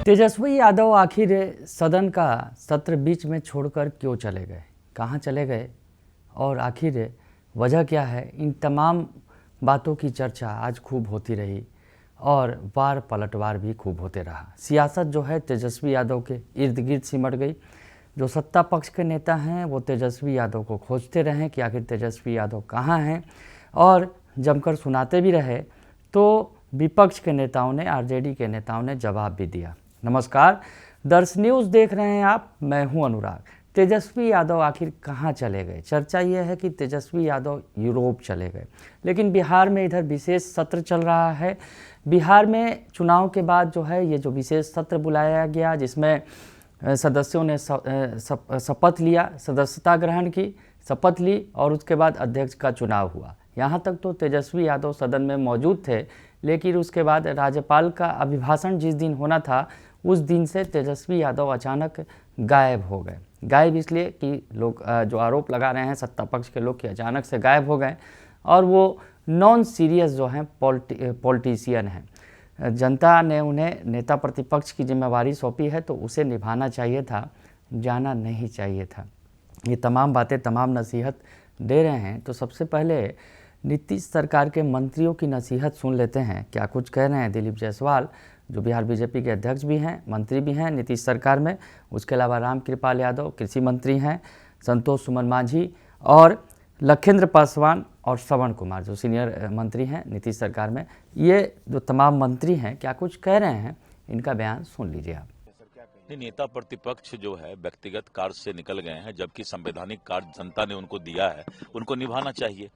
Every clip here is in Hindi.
तेजस्वी यादव आखिर सदन का सत्र बीच में छोड़कर क्यों चले गए, कहाँ चले गए और आखिर वजह क्या है, इन तमाम बातों की चर्चा आज खूब होती रही और वार पलटवार भी खूब होते रहा। सियासत जो है तेजस्वी यादव के इर्द गिर्द सिमट गई। जो सत्ता पक्ष के नेता हैं वो तेजस्वी यादव को खोजते रहे कि आखिर तेजस्वी यादव कहाँ हैं, और जमकर सुनाते भी रहे। तो विपक्ष के नेताओं ने, आरजेडी के नेताओं ने जवाब भी दिया। नमस्कार, दर्श न्यूज़ देख रहे हैं आप, मैं हूं अनुराग। तेजस्वी यादव आखिर कहां चले गए? चर्चा यह है कि तेजस्वी यादव यूरोप चले गए, लेकिन बिहार में इधर विशेष सत्र चल रहा है। बिहार में चुनाव के बाद जो है ये जो विशेष सत्र बुलाया गया, जिसमें सदस्यों ने शपथ लिया, सदस्यता ग्रहण की, शपथ ली और उसके बाद अध्यक्ष का चुनाव हुआ। यहाँ तक तो तेजस्वी यादव सदन में मौजूद थे, लेकिन उसके बाद राज्यपाल का अभिभाषण जिस दिन होना था उस दिन से तेजस्वी यादव अचानक गायब हो गए। गायब इसलिए कि लोग जो आरोप लगा रहे हैं सत्ता पक्ष के लोग कि अचानक से गायब हो गए, और वो नॉन सीरियस जो हैं पॉलिटिशियन हैं। जनता ने उन्हें नेता प्रतिपक्ष की जिम्मेवारी सौंपी है तो उसे निभाना चाहिए था, जाना नहीं चाहिए था। ये तमाम बातें, तमाम नसीहत दे रहे हैं। तो सबसे पहले नीतीश सरकार के मंत्रियों की नसीहत सुन लेते हैं, क्या कुछ कह रहे हैं दिलीप जायसवाल, जो बिहार बीजेपी के अध्यक्ष भी हैं, मंत्री भी हैं नीतीश सरकार में। उसके अलावा रामकृपाल यादव कृषि मंत्री हैं, संतोष सुमन मांझी और लखेंद्र पासवान और श्रवण कुमार जो सीनियर मंत्री हैं नीतीश सरकार में। ये जो तमाम मंत्री हैं क्या कुछ कह रहे हैं, इनका बयान सुन लीजिए आप। नेता प्रतिपक्ष जो है व्यक्तिगत कार्य से निकल गए हैं, जबकि संवैधानिक कार्य जनता ने उनको दिया है, उनको निभाना चाहिए।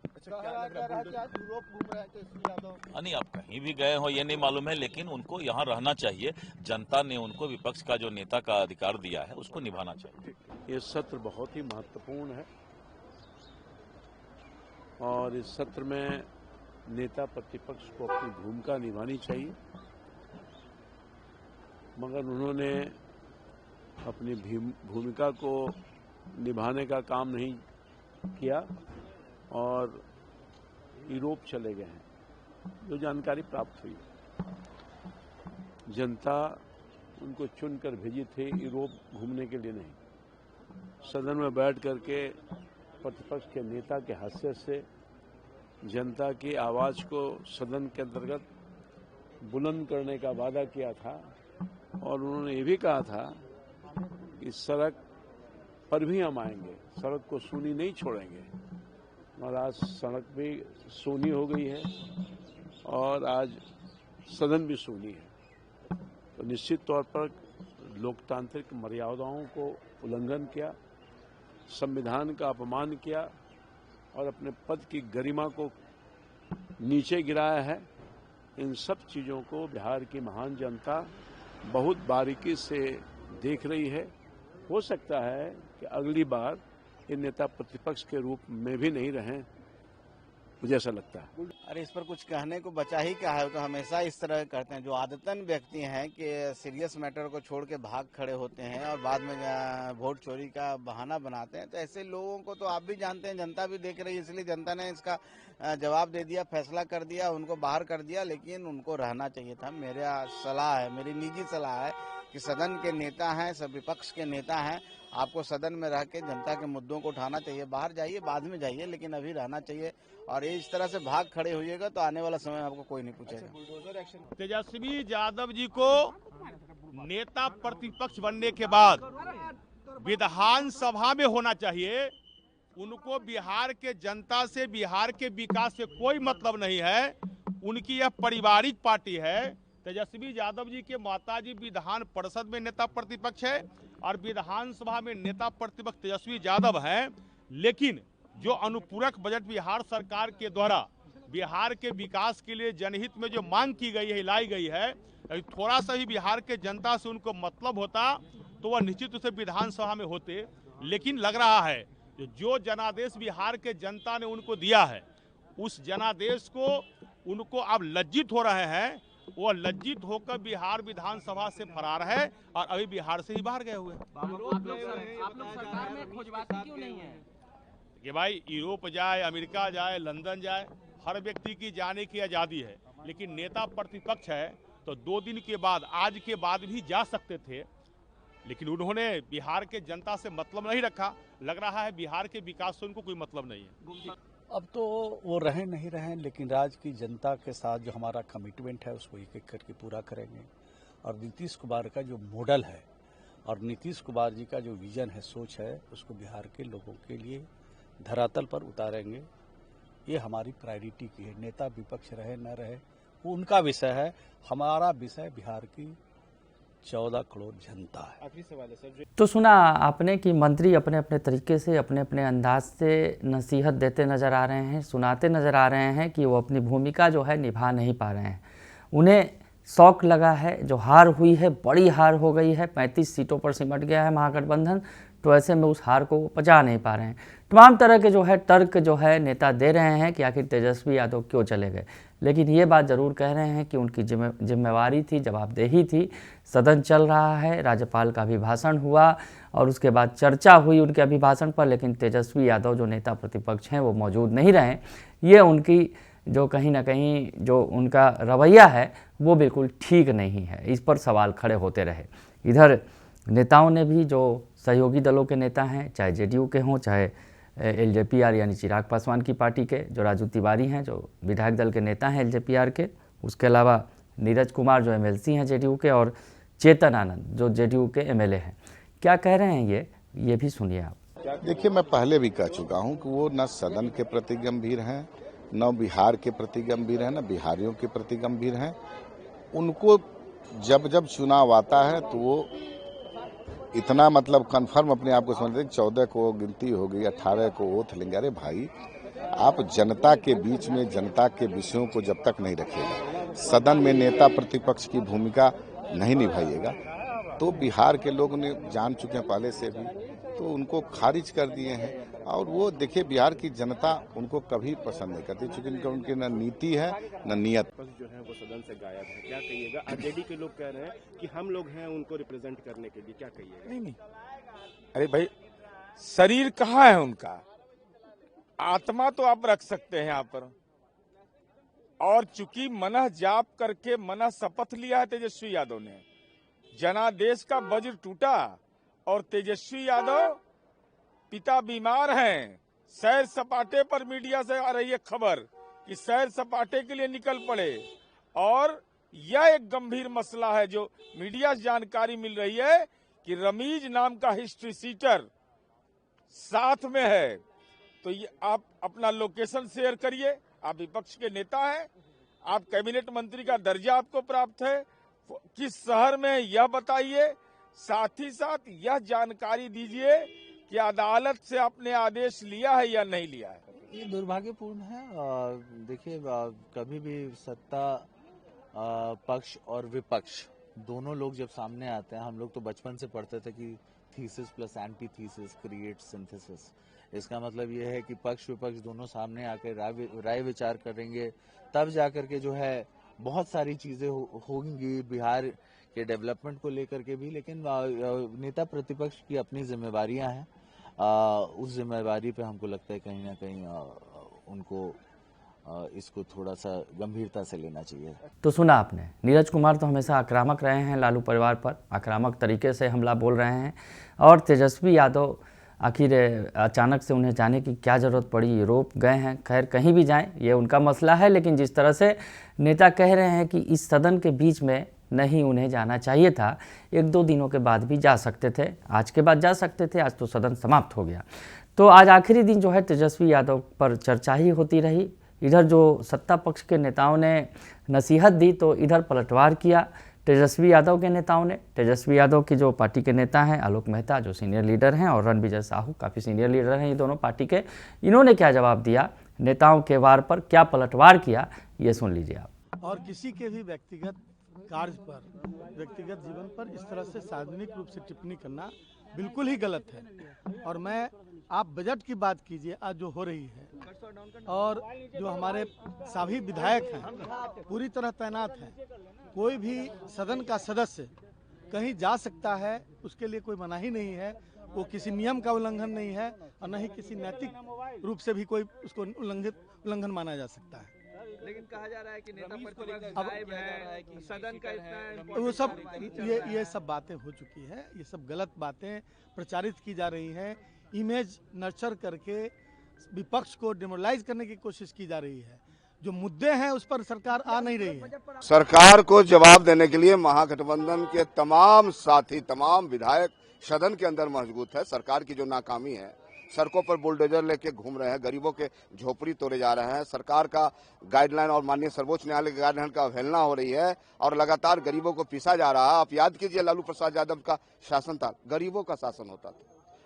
नहीं, आप कहीं भी गए हो ये नहीं मालूम है, लेकिन उनको यहाँ रहना चाहिए। जनता ने उनको विपक्ष का जो नेता का अधिकार दिया है उसको निभाना चाहिए। ये सत्र बहुत ही महत्वपूर्ण है और इस सत्र में नेता प्रतिपक्ष को अपनी भूमिका निभानी चाहिए, मगर उन्होंने अपनी भूमिका को निभाने का काम नहीं किया और यूरोप चले गए हैं। जो जानकारी प्राप्त हुई, जनता उनको चुनकर भेजी थी यूरोप घूमने के लिए नहीं। सदन में बैठ करके प्रतिपक्ष के नेता के हास्य से जनता की आवाज को सदन के अंतर्गत बुलंद करने का वादा किया था और उन्होंने ये भी कहा था कि सड़क पर भी हम आएंगे, सड़क को सूनी नहीं छोड़ेंगे। और आज सड़क भी सूनी हो गई है और आज सदन भी सूनी है। तो निश्चित तौर पर लोकतांत्रिक मर्यादाओं को उल्लंघन किया, संविधान का अपमान किया और अपने पद की गरिमा को नीचे गिराया है। इन सब चीज़ों को बिहार की महान जनता बहुत बारीकी से देख रही है। हो सकता है कि अगली बार ये नेता प्रतिपक्ष के रूप में भी नहीं रहें, मुझे ऐसा लगता है। अरे इस पर कुछ कहने को बचा ही क्या है, तो हमेशा इस तरह करते हैं। जो आदतन व्यक्ति हैं कि सीरियस मैटर को छोड़ के भाग खड़े होते हैं और बाद में वोट चोरी का बहाना बनाते हैं, तो ऐसे लोगों को तो आप भी जानते हैं, जनता भी देख रही है। इसलिए जनता ने इसका जवाब दे दिया, फैसला कर दिया, उनको बाहर कर दिया। लेकिन उनको रहना चाहिए था। मेरा सलाह है, मेरी निजी सलाह है कि सदन के नेता हैं, सब विपक्ष के नेता हैं, आपको सदन में रह के जनता के मुद्दों को उठाना चाहिए। बाहर जाइए, बाद में जाइए, लेकिन अभी रहना चाहिए। और इस तरह से भाग खड़े होइएगा तो आने वाला समय आपको कोई नहीं पूछेगा। तेजस्वी यादव जी को नेता प्रतिपक्ष बनने के बाद विधानसभा में होना चाहिए। उनको बिहार के जनता से, बिहार के विकास से कोई मतलब नहीं है। उनकी यह पारिवारिक पार्टी है। तेजस्वी यादव जी के माताजी विधान परिषद में नेता प्रतिपक्ष है और विधानसभा में नेता प्रतिपक्ष तेजस्वी यादव हैं। लेकिन जो अनुपूरक बजट बिहार सरकार के द्वारा बिहार के विकास के लिए जनहित में जो मांग की गई है, लाई गई है, थोड़ा सा ही बिहार के जनता से उनको मतलब होता तो वह निश्चित रूप से विधानसभा में होते। लेकिन लग रहा है जो जनादेश बिहार के जनता ने उनको दिया है, उस जनादेश को उनको अब लज्जित हो रहे हैं। वो लज्जित होकर बिहार विधानसभा से फरार है और अभी बिहार से ही बाहर गए हुए। आप लोग सरकार में खोजबाती क्यों नहीं है कि भाई यूरोप जाए, अमेरिका जाए, लंदन जाए, हर व्यक्ति की जाने की आज़ादी है। लेकिन नेता प्रतिपक्ष है तो 2 दिन के बाद, आज के बाद भी जा सकते थे, लेकिन उन्होंने बिहार के जनता से मतलब नहीं रखा। लग रहा है बिहार के विकास से उनको कोई मतलब नहीं है। अब तो वो रहे नहीं रहे, लेकिन राज्य की जनता के साथ जो हमारा कमिटमेंट है उसको एक एक करके पूरा करेंगे। और नीतीश कुमार का जो मॉडल है और नीतीश कुमार जी का जो विजन है, सोच है, उसको बिहार के लोगों के लिए धरातल पर उतारेंगे। ये हमारी प्रायोरिटी की है। नेता विपक्ष रहे न रहे वो उनका विषय है, हमारा विषय बिहार की 14 करोड़ जनता है। आखिरी सवाल है सर। तो सुना आपने कि मंत्री अपने अपने तरीके से, अपने अपने अंदाज से नसीहत देते नज़र आ रहे हैं, सुनाते नज़र आ रहे हैं कि वो अपनी भूमिका जो है निभा नहीं पा रहे हैं। उन्हें शौक लगा है, जो हार हुई है, बड़ी हार हो गई है, 35 सीटों पर सिमट गया है महागठबंधन, तो ऐसे में उस हार को पचा नहीं पा रहे हैं। तमाम तरह के जो है तर्क जो है नेता दे रहे हैं कि आखिर तेजस्वी यादव क्यों चले गए, लेकिन ये बात ज़रूर कह रहे हैं कि उनकी जिम्मेवारी थी, जवाबदेही थी। सदन चल रहा है, राज्यपाल का अभिभाषण हुआ और उसके बाद चर्चा हुई उनके अभिभाषण पर, लेकिन तेजस्वी यादव जो नेता प्रतिपक्ष हैं वो मौजूद नहीं रहे। ये उनकी जो कहीं ना कहीं जो उनका रवैया है वो बिल्कुल ठीक नहीं है, इस पर सवाल खड़े होते रहे। इधर नेताओं ने भी, जो सहयोगी दलों के नेता हैं, चाहे जेडीयू के हों, चाहे एलजेपीआर यानी चिराग पासवान की पार्टी के, जो राजू तिवारी हैं जो विधायक दल के नेता हैं एलजेपीआर के, उसके अलावा नीरज कुमार जो एमएलसी हैं जेडीयू के, और चेतन आनंद जो जेडीयू के एमएलए हैं, क्या कह रहे हैं ये भी सुनिए आप। देखिए, मैं पहले भी कह चुका हूं कि वो न सदन के प्रति गंभीर हैं, न बिहार के प्रति गंभीर हैं, न बिहारियों के प्रति गंभीर हैं। उनको जब जब चुनाव आता है तो वो इतना मतलब कन्फर्म अपने आप को समझते हैं कि 14 को गिनती हो गई, 18 को ओथ लेंगे। अरे भाई, आप जनता के बीच में जनता के विषयों को जब तक नहीं रखिएगा, सदन में नेता प्रतिपक्ष की भूमिका नहीं निभाइएगा, तो बिहार के लोग ने जान चुके हैं पहले से भी, तो उनको खारिज कर दिए हैं। और वो देखिए, बिहार की जनता उनको कभी पसंद नहीं करती, क्योंकि उनकी न नीति है न नियत। जो है वो सदन से गायब है, क्या कहिएगा? आरजेडी के लोग कह रहे हैं कि हम लोग हैं उनको रिप्रेजेंट करने के लिए, क्या कहिएगा? नहीं, अरे भाई, शरीर कहाँ है उनका? आत्मा तो आप रख सकते हैं यहाँ पर। और चूंकि मनः जाप करके मनः शपथ लिया है तेजस्वी यादव ने, जनादेश का वज्र टूटा और तेजस्वी यादव पिता बीमार हैं। सैर सपाटे पर मीडिया से आ रही है खबर कि सैर सपाटे के लिए निकल पड़े, और यह एक गंभीर मसला है जो मीडिया से जानकारी मिल रही है कि रमीज नाम का हिस्ट्री सीटर साथ में है। तो ये आप अपना लोकेशन शेयर करिए, आप विपक्ष के नेता हैं, आप कैबिनेट मंत्री का दर्जा आपको प्राप्त है, किस शहर में यह बताइए। साथ ही साथ यह जानकारी दीजिए कि अदालत से आपने आदेश लिया है या नहीं लिया है। ये दुर्भाग्यपूर्ण है। देखिए, कभी भी सत्ता पक्ष और विपक्ष दोनों लोग जब सामने आते हैं, हम लोग तो बचपन से पढ़ते थे कि thesis plus anti thesis create synthesis. इसका मतलब ये है कि पक्ष विपक्ष दोनों सामने आकर राय विचार करेंगे, तब जाकर के जो है बहुत सारी चीजें होंगी बिहार के डेवलपमेंट को लेकर के भी। लेकिन नेता प्रतिपक्ष की अपनी जिम्मेवारियां हैं, उस जिम्मेवारी पे हमको लगता है कहीं ना कहीं उनको इसको थोड़ा सा गंभीरता से लेना चाहिए। तो सुना आपने, नीरज कुमार तो हमेशा आक्रामक रहे हैं लालू परिवार पर, आक्रामक तरीके से हमला बोल रहे हैं, और तेजस्वी यादव आखिर अचानक से उन्हें जाने की क्या ज़रूरत पड़ी, यूरोप गए हैं। खैर, कहीं भी जाएं ये उनका मसला है, लेकिन जिस तरह से नेता कह रहे हैं कि इस सदन के बीच में नहीं उन्हें जाना चाहिए था, 1-2 दिनों के बाद भी जा सकते थे, आज के बाद जा सकते थे, आज तो सदन समाप्त हो गया। तो आज आखिरी दिन जो है तेजस्वी यादव पर चर्चा ही होती रही। इधर जो सत्ता पक्ष के नेताओं ने नसीहत दी तो इधर पलटवार किया तेजस्वी यादव के नेताओं ने। तेजस्वी यादव की जो पार्टी के नेता हैं, आलोक मेहता जो सीनियर लीडर हैं, और रणविजय साहू काफ़ी सीनियर लीडर हैं ये दोनों पार्टी के, इन्होंने क्या जवाब दिया, नेताओं के वार पर क्या पलटवार किया, ये सुन लीजिए आप। और किसी के भी व्यक्तिगत कार्य पर, व्यक्तिगत जीवन पर इस तरह से सार्वजनिक रूप से टिप्पणी करना बिल्कुल ही गलत है। और मैं, आप बजट की बात कीजिए आज जो हो रही है, और जो हमारे सभी विधायक हैं पूरी तरह तैनात हैं, कोई भी सदन का सदस्य कहीं जा सकता है, उसके लिए कोई मनाही नहीं है, वो किसी नियम का उल्लंघन नहीं है और न ही किसी नैतिक रूप से भी कोई उसको उल्लंघन माना जा सकता है। लेकिन कहा जा रहा है कि नेता प्रतिपक्ष गायब है, सदन का इतना वो सब ये सब बातें हो चुकी है, ये सब गलत बातें प्रचारित की जा रही हैं, इमेज नर्चर करके विपक्ष को डिमोरलाइज करने की कोशिश की जा रही है। जो मुद्दे हैं उस पर सरकार आ नहीं रही है। सरकार को जवाब देने के लिए महागठबंधन के तमाम साथी, तमाम विधायक सदन के अंदर मौजूद है। सरकार की जो नाकामी है, सड़कों पर बुलडोजर लेके घूम रहे हैं, गरीबों के झोपड़ी तोड़े जा रहे हैं, सरकार का गाइडलाइन और माननीय सर्वोच्च न्यायालय के गाइडलाइन का अवहेलना हो रही है और लगातार गरीबों को पीसा जा रहा है। आप याद कीजिए, लालू प्रसाद यादव का शासन था, गरीबों का शासन होता था,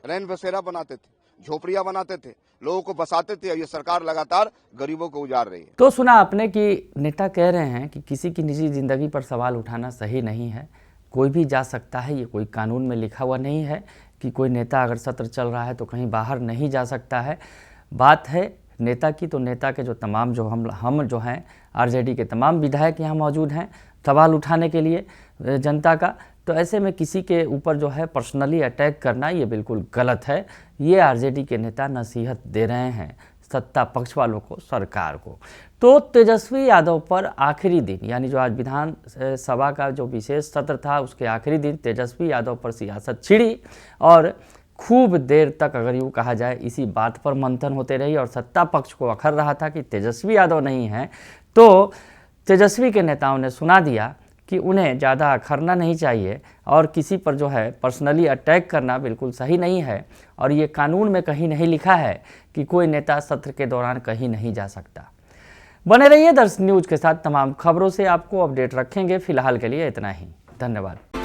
रैन बसेरा बनाते थे, झोपड़ियां बनाते थे, लोगों को बसाते थे। ये सरकार लगातार गरीबों को उजाड़ रही है। तो सुना आपने कि नेता कह रहे हैं कि किसी की निजी जिंदगी पर सवाल उठाना सही नहीं है, कोई भी जा सकता है, ये कोई कानून में लिखा हुआ नहीं है कि कोई नेता अगर सत्र चल रहा है तो कहीं बाहर नहीं जा सकता है। बात है नेता की, तो नेता के जो तमाम जो हम जो हैं आरजेडी के तमाम विधायक यहाँ मौजूद हैं सवाल उठाने के लिए जनता का। तो ऐसे में किसी के ऊपर जो है पर्सनली अटैक करना ये बिल्कुल गलत है। ये आरजेडी के नेता नसीहत दे रहे हैं सत्ता पक्ष वालों को, सरकार को। तो तेजस्वी यादव पर आखिरी दिन, यानी जो आज विधान सभा का जो विशेष सत्र था उसके आखिरी दिन तेजस्वी यादव पर सियासत छिड़ी और खूब देर तक, अगर यूँ कहा जाए, इसी बात पर मंथन होते रही और सत्ता पक्ष को अखर रहा था कि तेजस्वी यादव नहीं है। तो तेजस्वी के नेताओं ने सुना दिया कि उन्हें ज़्यादा अखरना नहीं चाहिए और किसी पर जो है पर्सनली अटैक करना बिल्कुल सही नहीं है और ये कानून में कहीं नहीं लिखा है कि कोई नेता सत्र के दौरान कहीं नहीं जा सकता। बने रहिए दर्शन न्यूज के साथ, तमाम खबरों से आपको अपडेट रखेंगे। फिलहाल के लिए इतना ही, धन्यवाद।